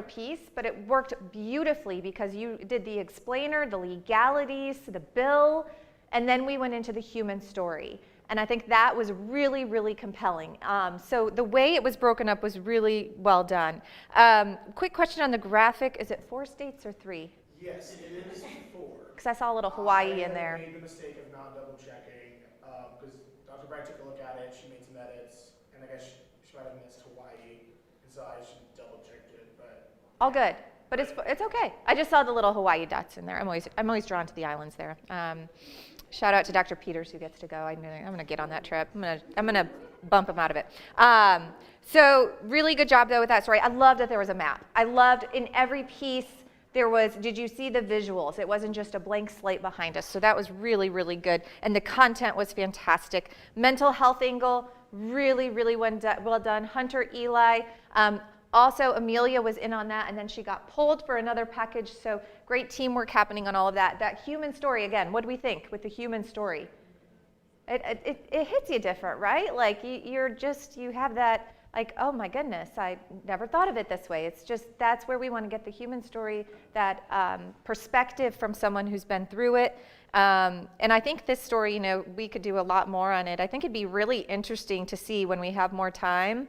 piece, but it worked beautifully because you did the explainer, the legalities, the bill, and then we went into the human story. And I think that was really, really compelling. So the way it was broken up was really well done. Quick question on the graphic. Is it 4 states or 3? Yes, it is 4. Because I saw a little Hawaii in there. I made the mistake of not double checking because Dr. Bragg took a look at it, she made some edits, and I guess she might have missed Hawaii, and so I should double checked it, but. All good, but it's okay. I just saw the little Hawaii dots in there. I'm always drawn to the islands there. Shout out to Dr. Peters who gets to go. I'm gonna get on that trip. I'm gonna bump him out of it. So really good job though with that story. I loved that there was a map. I loved in every piece there was, did you see the visuals? It wasn't just a blank slate behind us. So that was really, really good. And the content was fantastic. Mental health angle, really, really well done. Hunter, Eli, also, Amelia was in on that, and then she got pulled for another package, so great teamwork happening on all of that. That human story, again, what do we think with the human story? It hits you different, right? You have that, oh my goodness, I never thought of it this way. It's just, that's where we want to get the human story, that perspective from someone who's been through it. And I think this story, we could do a lot more on it. I think it'd be really interesting to see when we have more time,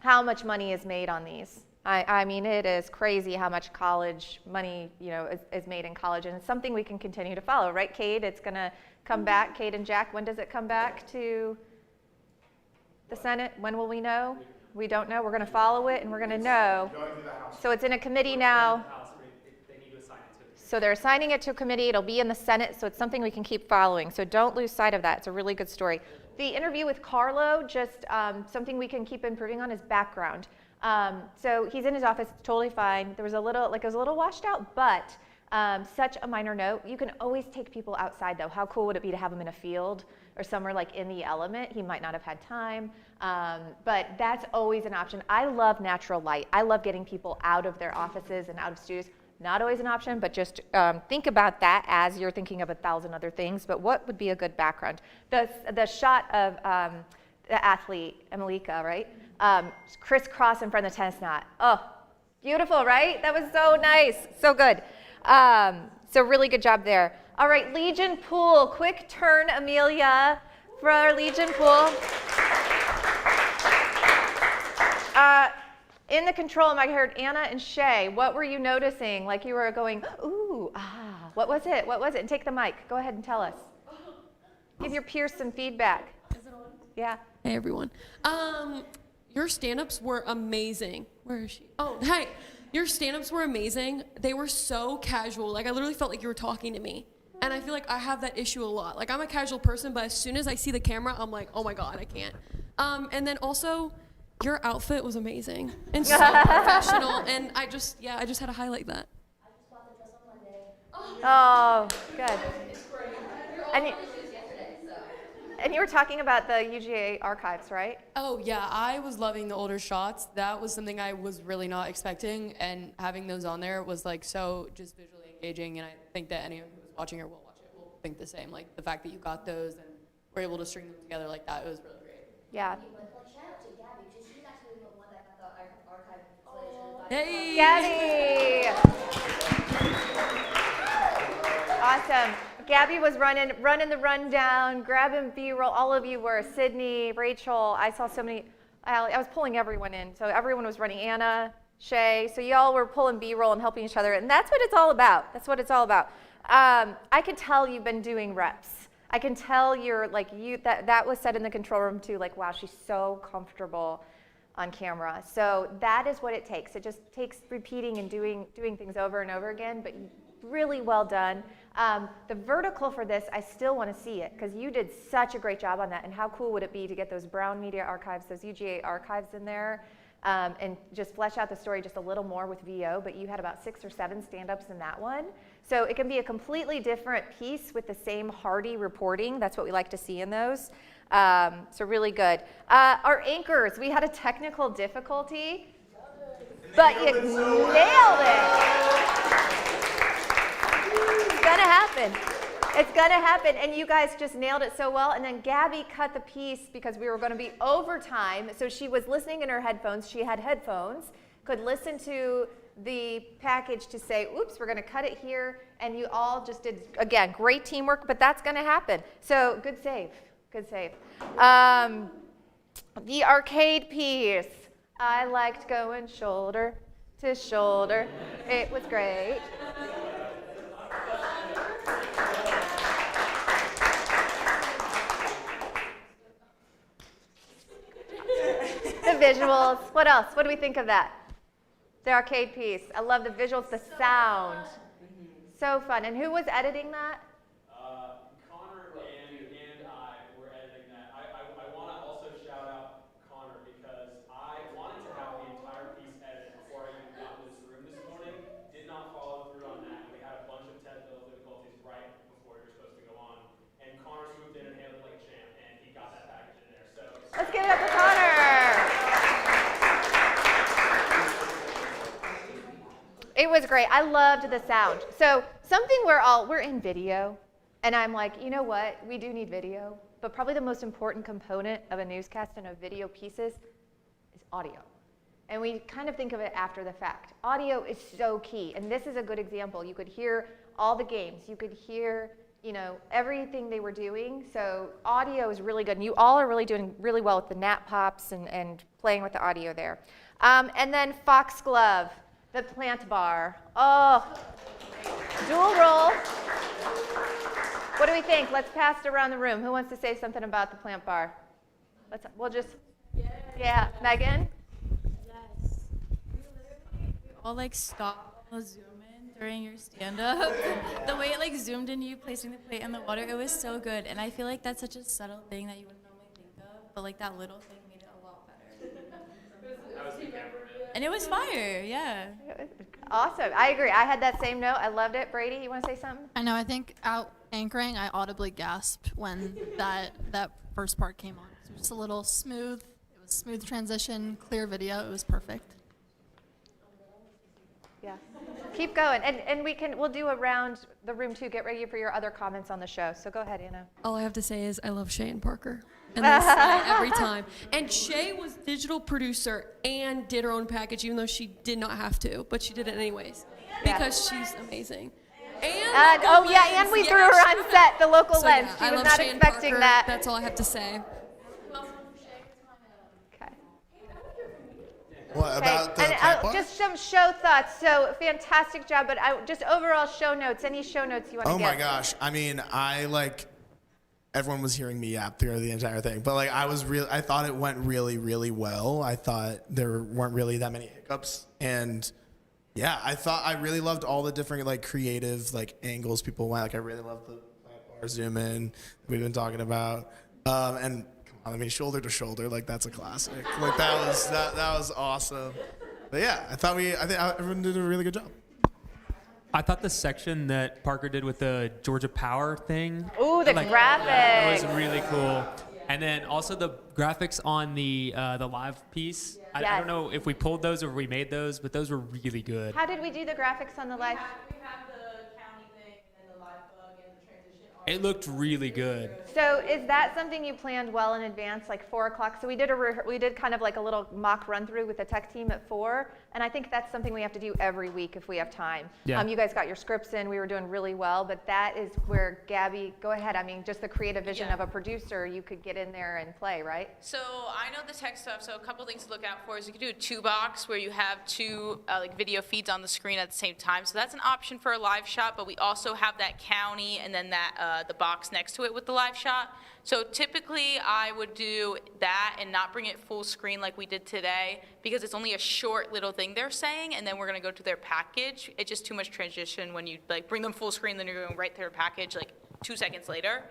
how much money is made on these. I mean, it is crazy how much college money, is made in college, and it's something we can continue to follow, right, Cade? It's going to come back, Cade and Jack. When does it come back to the Senate? When will we know? We don't know. We're going to follow it, and we're going to know. So it's in a committee now. So they're assigning it to a committee. It'll be in the Senate, so it's something we can keep following. So don't lose sight of that. It's a really good story. The interview with Carlo, just something we can keep improving on is background. So he's in his office, totally fine. There was it was a little washed out, but such a minor note. You can always take people outside, though. How cool would it be to have him in a field or somewhere like in the element? He might not have had time, but that's always an option. I love natural light. I love getting people out of their offices and out of studios. Not always an option, but just think about that as you're thinking of 1,000 other things. But what would be a good background? The shot of the athlete, Emelika, right? Crisscross in front of the tennis net. Oh, beautiful, right? That was so nice, so good. So really good job there. All right, Legion Pool. Quick turn, Amelia, for our Legion Pool. In the control room, I heard Anna and Shay. What were you noticing? Like you were going, ooh, ah. What was it? What was it? And take the mic. Go ahead and tell us. Give your peers some feedback. Is it on? Yeah. Hey, everyone. Your stand-ups were amazing. Where is she? Oh, hey. Your stand-ups were amazing. They were so casual. Like, I literally felt like you were talking to me. And I feel like I have that issue a lot. Like, I'm a casual person, but as soon as I see the camera, I'm like, oh my God, I can't. And then also, your outfit was amazing and so professional. And I just had to highlight that. I just bought the dress on Monday. Oh, good. And you were talking about the UGA archives, right? Oh yeah, I was loving the older shots. That was something I was really not expecting, and having those on there was like so just visually engaging, and I think that anyone who's watching or will watch it will think the same. Like the fact that you got those and were able to string them together like that, it was really great. Yeah. Shout out to Gabby, because she's actually the one that got the archive footage. Hey, Gabby! Awesome. Gabby was running the rundown, grabbing B-roll. All of you were. Sydney, Rachel. I saw so many. I was pulling everyone in. So everyone was running. Anna, Shay. So y'all were pulling B-roll and helping each other. And that's what it's all about. That's what it's all about. I can tell you've been doing reps. I can tell you're like that was said in the control room too. Like, wow, she's so comfortable on camera. So that is what it takes. It just takes repeating and doing things over and over again. But really well done. The vertical for this, I still want to see it because you did such a great job on that. And how cool would it be to get those Brown Media archives, those UGA archives in there, and just flesh out the story just a little more with VO. But you had about 6 or 7 stand-ups in that one. So it can be a completely different piece with the same hearty reporting. That's what we like to see in those. So really good. Our anchors, we had a technical difficulty, but you nailed it. It's gonna happen. It's gonna happen, and you guys just nailed it so well. And then Gabby cut the piece because we were gonna be overtime, so she was listening in her headphones. She had headphones, could listen to the package to say, oops, we're gonna cut it here, and you all just did, again, great teamwork, but that's gonna happen. So good save, good save. The arcade piece. I liked going shoulder to shoulder. It was great. The visuals. What else? What do we think of that? The arcade piece. I love the visuals, the sound. So fun. And who was editing that? Connor and I were editing that. I want to also shout out Connor because I wanted to have the entire piece edited before I even got in this room this morning. Did not follow through on that. We had a bunch of technical difficulties right before we were supposed to go on. And Connor swooped in and handled like a champ, and he got that package in there. So let's give it up for Connor. It was great. I loved the sound. So something we're in video, and I'm like, you know what? We do need video, but probably the most important component of a newscast and of video pieces is audio. And we kind of think of it after the fact. Audio is so key, and this is a good example. You could hear all the games. You could hear everything they were doing. So audio is really good. And you all are really doing really well with the nap pops and playing with the audio there. And then Foxglove, the plant bar. Oh, dual role. What do we think? Let's pass it around the room. Who wants to say something about the plant bar? Yeah, Megan? Yes. We all stop on Zoom in during your stand-up. The way it zoomed in you placing the plate in the water, it was so good. And I feel like that's such a subtle thing that you wouldn't normally think of, but that little thing made it a lot better. That was the cameraman. And it was fire, yeah. Awesome. I agree. I had that same note. I loved it. Brady, you want to say something? I know. I think out anchoring, I audibly gasped when that first part came on. It was just a little smooth. It was smooth transition, clear video. It was perfect. Yeah. Keep going. And we'll do around the room too. Get ready for your other comments on the show. So go ahead, Anna. All I have to say is I love Shay and Parker. And they say it every time. And Shay was digital producer and did her own package, even though she did not have to, but she did it anyways because she's amazing. And we threw her on set, the local lens. Yeah, She I was love not Shay and expecting Parker. that. That's all I have to say. What about the And plant bar? just some show thoughts. So fantastic job, but just overall show notes. Any show notes you want to Oh give? my gosh. I mean, everyone was hearing me yap through the entire thing, but I thought it went really, really well. I thought there weren't really that many hiccups, and yeah, I really loved all the different creative angles people went. I really loved the plant bar zoom in we've been talking about, and come on, I mean, shoulder to shoulder, that's a classic. That was awesome. But yeah, I think everyone did a really good job. I thought the section that Parker did with the Georgia Power thing. Ooh, the graphics. That was really cool. And then also the graphics on the live piece. I don't know if we pulled those or we made those, but those were really good. How did we do the graphics on the live? We have the county thing and the live bug and the transition. It looked really good. So is that something you planned well in advance, 4 o'clock? So we did kind of a little mock run through with the tech team at 4, and I think that's something we have to do every week if we have time. Yeah. You guys got your scripts in, we were doing really well, but that is where Gabby, go ahead. I mean, just the creative vision of a producer, you could get in there and play, right? So I know the tech stuff, so a couple things to look out for is you can do a 2-box where you have 2 video feeds on the screen at the same time. So that's an option for a live shot, but we also have that county and then that the box next to it with the live shot. So typically I would do that and not bring it full screen like we did today because it's only a short little thing they're saying, and then we're gonna go to their package. It's just too much transition when you bring them full screen, then you're going right to their package 2 seconds later.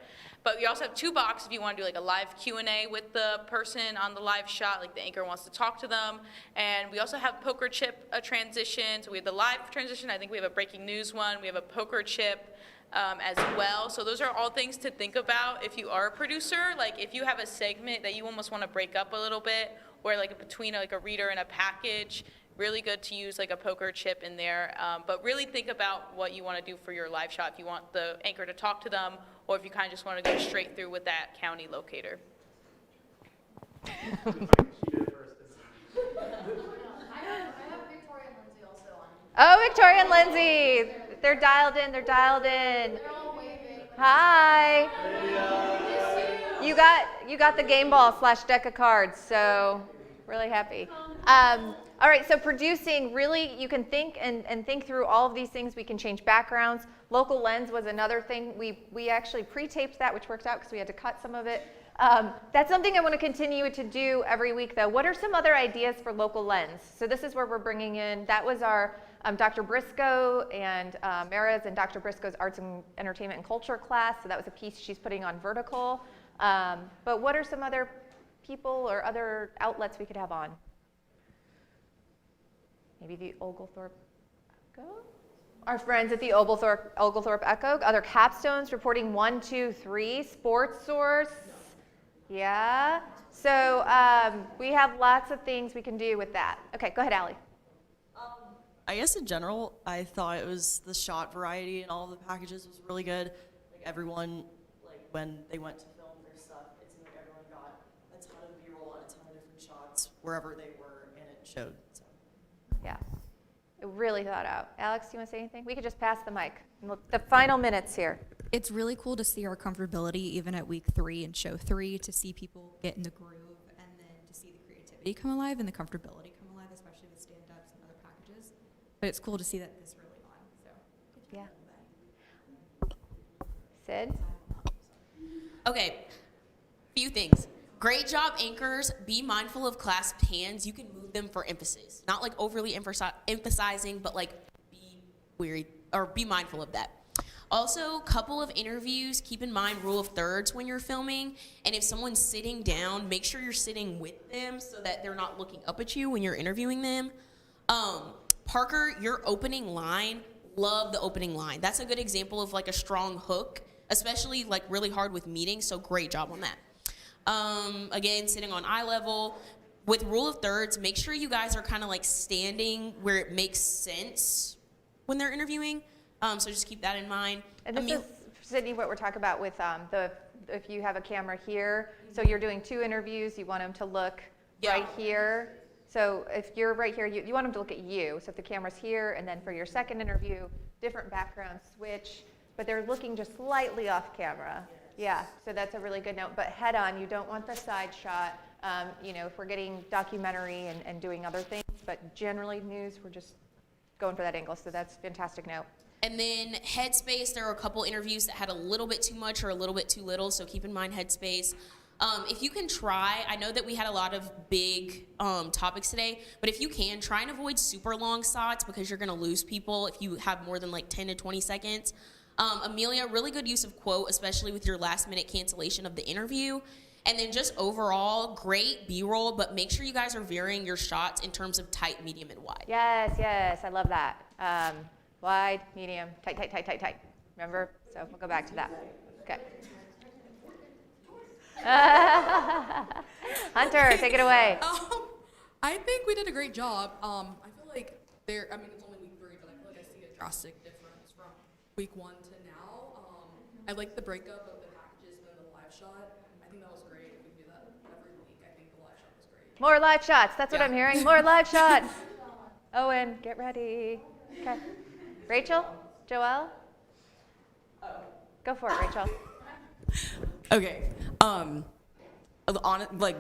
But we also have 2-box if you want to do a live Q&A with the person on the live shot, the anchor wants to talk to them. And we also have poker chip transition. So we have the live transition. I think we have a breaking news one. We have a poker chip as well. So those are all things to think about if you are a producer. If you have a segment that you almost want to break up a little bit, or between a reader and a package, really good to use a poker chip in there. But really think about what you want to do for your live shot. If you want the anchor to talk to them, or if you kind of just want to go straight through with that county locator. Oh, Victoria and Lindsay. They're dialed in. They're dialed in. Hi. You got the game ball / deck of cards, so really happy. All right, so producing, really, you can think and think through all of these things. We can change backgrounds. Local lens was another thing. We actually pre-taped that, which worked out because we had to cut some of it. That's something I want to continue to do every week, though. What are some other ideas for local lens? So this is where we're bringing in, that was our Dr. Briscoe and Mara's and Dr. Briscoe's Arts and Entertainment and Culture class. So that was a piece she's putting on Vertical. But what are some other people or other outlets we could have on? Maybe the Oglethorpe Echo? Our friends at the Oglethorpe Echo. Other capstones reporting 1, 2, 3. Sports Source. Yeah. So we have lots of things we can do with that. Okay, go ahead, Allie. I guess in general, I thought it was the shot variety and all of the packages was really good. Everyone, when they went to film their stuff, it seemed like everyone got a ton of B-roll and a ton of different shots wherever they were, and it showed. So. Yeah, it really thought out. Alex, do you want to say anything? We could just pass the mic. The final minutes here. It's really cool to see our comfortability even at week 3 and show 3, to see people get in the groove and then to see the creativity come alive and the comfortability come alive, especially with stand-ups and other packages. But it's cool to see that this early on. So yeah. Sid? Okay, few things. Great job, anchors. Be mindful of clasped hands. You can move them for emphasis. Not like overly emphasizing, but like be weary or be mindful of that. Also, couple of interviews, keep in mind rule of thirds when you're filming. And if someone's sitting down, make sure you're sitting with them so that they're not looking up at you when you're interviewing them. Parker, your opening line, love the opening line. That's a good example of like a strong hook, especially like really hard with meetings, so great job on that. Again, sitting on eye level. With rule of thirds, make sure you guys are kind of like standing where it makes sense when they're interviewing. So just keep that in mind. And this is, Sydney, what we're talking about with if you have a camera here, so you're doing 2 interviews, you want them to look right here. So if you're right here, you want them to look at you. So if the camera's here, and then for your second interview, different background switch, but they're looking just slightly off camera. Yeah, so that's a really good note. But head on, you don't want the side shot. You know, if we're getting documentary and doing other things, but generally news, we're just going for that angle. So that's a fantastic note. And then headspace, there are a couple interviews that had a little bit too much or a little bit too little, so keep in mind headspace. If you can try, I know that we had a lot of big topics today, but if you can, try and avoid super long shots because you're gonna lose people if you have more than like 10 to 20 seconds. Amelia, really good use of quote, especially with your last minute cancellation of the interview. And then just overall, great B-roll, but make sure you guys are varying your shots in terms of tight, medium, and wide. Yes, I love that. Wide, medium, tight. Remember? So we'll go back to that. Okay. Hunter, take it away. I think we did a great job. I feel like it's only week 3, but I feel like I see a drastic difference from week 1 to now. I like the breakup of the packages and the live shot. I think that was great. If we do that every week, I think the live shot was great. More live shots. That's what I'm hearing. More live shots. Owen, get ready. Okay. Rachel? Joelle? Go for it, Rachel. Okay.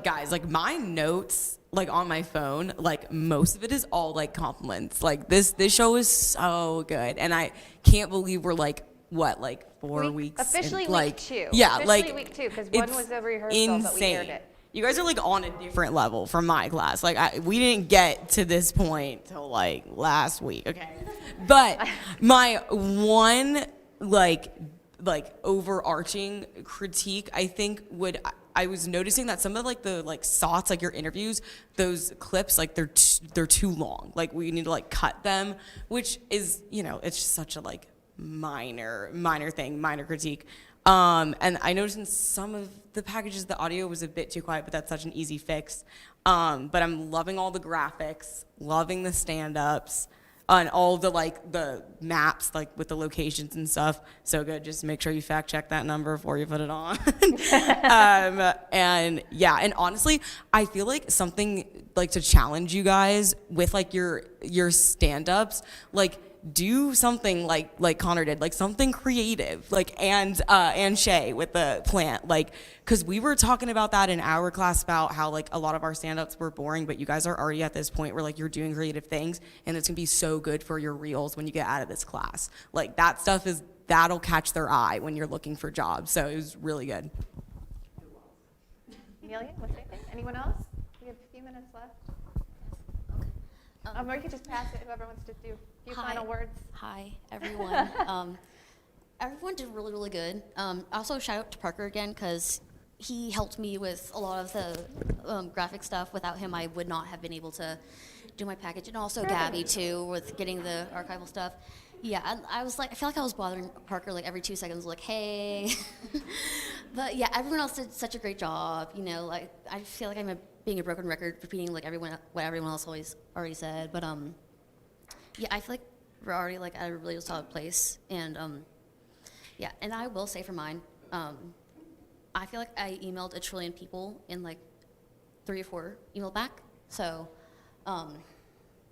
Guys, my notes, on my phone, most of it is all, compliments. This show is so good. And I can't believe we're, 4 weeks? Officially in, week 2. Yeah, officially week 2, because one was a rehearsal, insane. but we aired it. You guys are, on a different level from my class. We didn't get to this point till, last week, okay? But my one, overarching critique, I think I was noticing that some of the shots, your interviews, those clips, they're too long. We need to cut them, which is, it's just such a minor thing, minor critique. And I noticed in some of the packages the audio was a bit too quiet, but that's such an easy fix. But I'm loving all the graphics, loving the stand-ups, and all the the maps with the locations and stuff. So good. Just make sure you fact check that number before you put it on. And yeah, and honestly, I feel like something to challenge you guys with your stand-ups, do something like Connor did, something creative, and Shay with the plant, because we were talking about that in our class about how a lot of our stand-ups were boring, but you guys are already at this point where you're doing creative things, and it's gonna be so good for your reels when you get out of this class. That stuff that'll catch their eye when you're looking for jobs. So it was really good. Amelia, what's anything? Anyone else? We have a few minutes left. Or you could just pass it, whoever wants to do a few final words. Hi, everyone. Everyone did really, really good. Also, shout out to Parker again, because he helped me with a lot of the graphic stuff. Without him, I would not have been able to do my package. And also Gabby, too, with getting the archival stuff. Yeah, I was I feel like I was bothering Parker every 2 seconds, hey. But yeah, everyone else did such a great job. I feel like I'm being a broken record, repeating what everyone else already said. But yeah, I feel like we're already at a really solid place. And yeah, and I will say for mine, I feel like I emailed 1 trillion people in 3 or 4 email back. So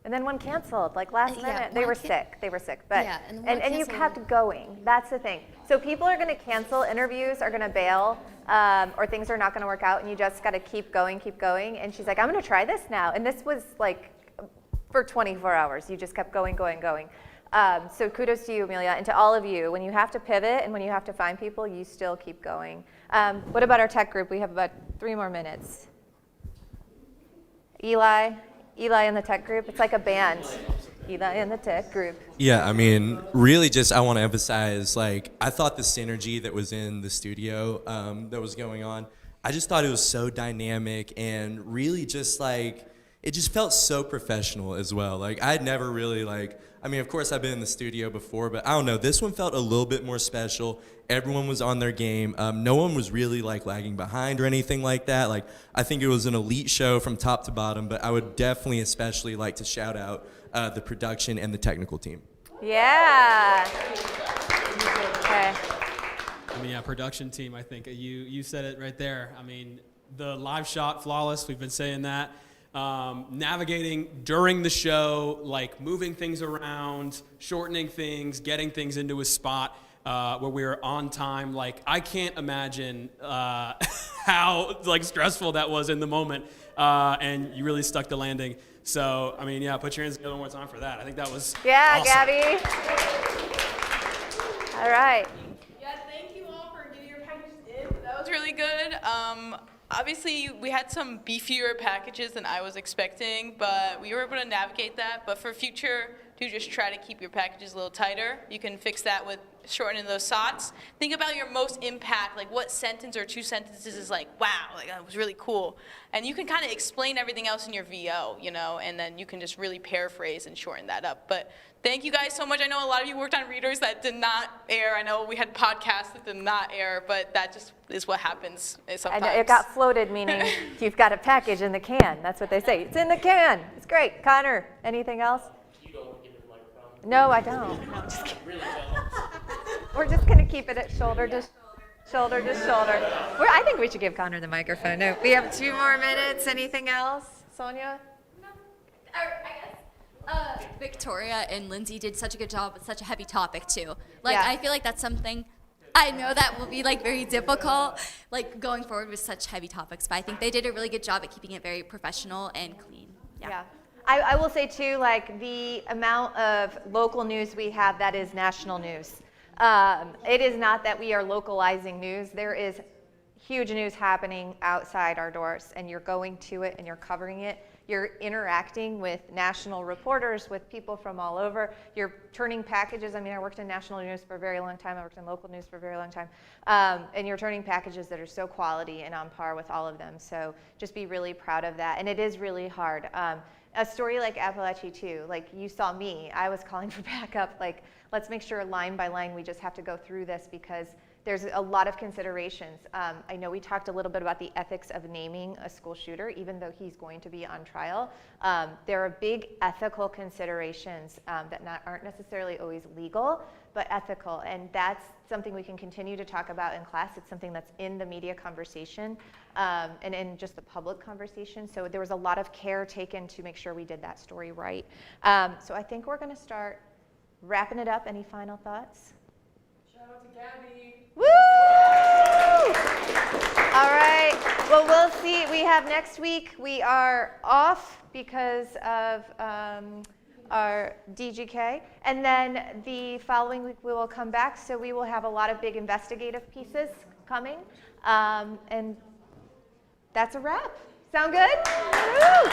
And then one canceled, like last Yeah, minute. They one were can- sick. They were sick. But Yeah, and one and you canceled. kept going. That's the thing. So people are going to cancel, interviews are going to bail, or things are not going to work out, and you just got to keep going, keep going. And she's like, I'm going to try this now. And this was like for 24 hours. You just kept going, going, going. So kudos to you, Amelia, and to all of you. When you have to pivot and when you have to find people, you still keep going. What about our tech group? We have about 3 more minutes. Eli in the tech group. It's like a band. Eli in the tech group. Yeah, I mean, really just I want to emphasize, like, I thought the synergy that was in the studio that was going on, I just thought it was so dynamic and really just like, it just felt so professional as well. Like, I'd never really like, I mean, of course I've been in the studio before, but I don't know, this one felt a little bit more special. Everyone was on their game. No one was really like lagging behind or anything like that. Like, I think it was an elite show from top to bottom, but I would definitely especially like to shout out the production and the technical team. Yeah. Okay. I mean, yeah, production team, I think you said it right there. I mean, the live shot, flawless, we've been saying that. Navigating during the show, like moving things around, shortening things, getting things into a spot where we were on time. Like, I can't imagine how like stressful that was in the moment, and you really stuck the landing. So, I mean, yeah, put your hands together one more time for that. I think that was Yeah, awesome. Gabby. All right. Yeah, thank you all for getting your packages in. That was really good. Obviously, we had some beefier packages than I was expecting, but we were able to navigate that. But for future, do just try to keep your packages a little tighter. You can fix that with shortening those SOTs. Think about your most impact, like what sentence or 2 sentences is like, wow, like that was really cool. And you can kind of explain everything else in your VO, you know, and then you can just really paraphrase and shorten that up. But thank you guys so much. I know a lot of you worked on readers that did not air. I know we had podcasts that did not air, but that just is what happens sometimes. And it got floated, meaning you've got a package in the can. That's what they say. It's in the can. It's great. Connor, anything else? You don't give me the microphone. No, I don't. No, just kidding. We're just going to keep it at shoulder to shoulder to shoulder. I think we should give Connor the microphone. No, we have 2 more minutes. Anything else? Sonia? Victoria and Lindsay did such a good job with such a heavy topic too. Like, Yeah. I feel like that's something I know that will be like very difficult, like going forward with such heavy topics. But I think they did a really good job at keeping it very professional and clean. Yeah. I will say too, like the amount of local news we have that is national news. It is not that we are localizing news. There is huge news happening outside our doors, and you're going to it and you're covering it. You're interacting with national reporters, with people from all over. You're turning packages. I mean, I worked in national news for a very long time. I worked in local news for a very long time. And you're turning packages that are so quality and on par with all of them. So just be really proud of that. And it is really hard. A story like Appalachia 2, like you saw me, I was calling for backup. Like, let's make sure line by line we just have to go through this because there's a lot of considerations. I know we talked a little bit about the ethics of naming a school shooter, even though he's going to be on trial. There are big ethical considerations that aren't necessarily always legal, but ethical. And that's something we can continue to talk about in class. It's something that's in the media conversation and in just the public conversation. So there was a lot of care taken to make sure we did that story right. So I think we're going to start wrapping it up. Any final thoughts? Shout out to Gabby. Woo! All right. Well, we'll see. We have next week. We are off because of our DGK. And then the following week we will come back. So we will have a lot of big investigative pieces coming. And that's a wrap. Sound good? Woo!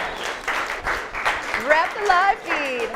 Wrap the live feed.